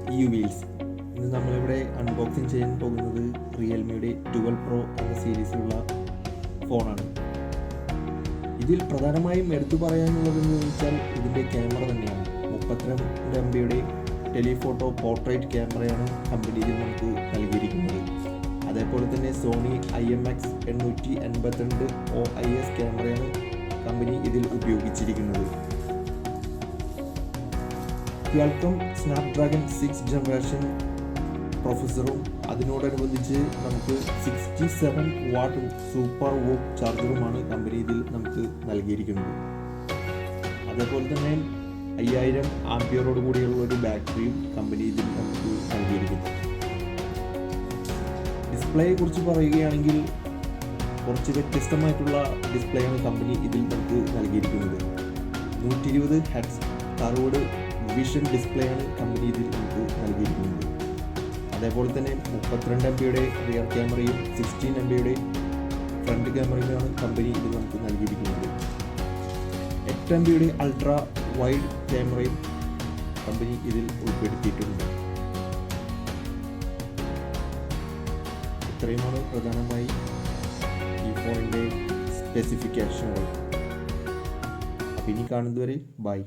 Wheels. ഇന്ന് നമ്മളിവിടെ unboxing ചെയ്യാൻ പോകുന്നത് റിയൽമിയുടെ 12 Pro എന്ന സീരീസിലുള്ള ഫോണാണ്. ഇതിൽ പ്രധാനമായും എടുത്തു പറയാനുള്ളതെന്ന് വെച്ചാൽ ഇതിൻ്റെ ക്യാമറ തന്നെയാണ്. 32 MB ടെലിഫോട്ടോ പോർട്രേറ്റ് ക്യാമറയാണ് കമ്പനി ഇതിൽ നമുക്ക് നൽകിയിരിക്കുന്നത്. അതേപോലെ തന്നെ സോണി IMX 882 OIS ക്യാമറയാണ് കമ്പനി ഇതിൽ ഉപയോഗിച്ചിരിക്കുന്നത്. ക്വാൽകോം സ്നാപ്ഡ്രാഗൺ 6 ജനറേഷൻ പ്രോസസ്സറും അതിനോടനുബന്ധിച്ച് നമുക്ക് 67 വാട്ട് സൂപ്പർ വോക്ക് ചാർജറുമാണ് കമ്പനി ഇതിൽ നമുക്ക് നൽകിയിരിക്കുന്നത്. അതേപോലെ തന്നെ 5000 ആംപിയറോട് കൂടിയുള്ള ഒരു ബാറ്ററിയും കമ്പനി ഇതിൽ നമുക്ക് നൽകിയിരിക്കുന്നു. ഡിസ്പ്ലേയെ കുറിച്ച് പറയുകയാണെങ്കിൽ കുറച്ച് വ്യത്യസ്തമായിട്ടുള്ള ഡിസ്പ്ലേയാണ് കമ്പനി ഇതിൽ നമുക്ക് നൽകിയിരിക്കുന്നത്. 120 ഹെർട്സ് കർവ്ഡ് വിഷൻ ഡിസ്പ്ലേയാണ് കമ്പനി ഇതിൽ നമുക്ക് നൽകിയിരിക്കുന്നത്. അതേപോലെ തന്നെ 32 MB റിയർ ക്യാമറയും 16 MB ഫ്രണ്ട് ക്യാമറയുമാണ് കമ്പനി ഇതിൽ നമുക്ക് നൽകിയിരിക്കുന്നത്. 8 MB അൾട്രാ വൈഡ് ക്യാമറയും കമ്പനി ഇതിൽ ഉൾപ്പെടുത്തിയിട്ടുണ്ട്. ഇത്രയുമാണ് പ്രധാനമായി ഈ ഫോണിൻ്റെ സ്പെസിഫിക്കേഷനുകൾ. അപ്പോൾ ഇനി കാണുന്നതുവരെ ബൈ.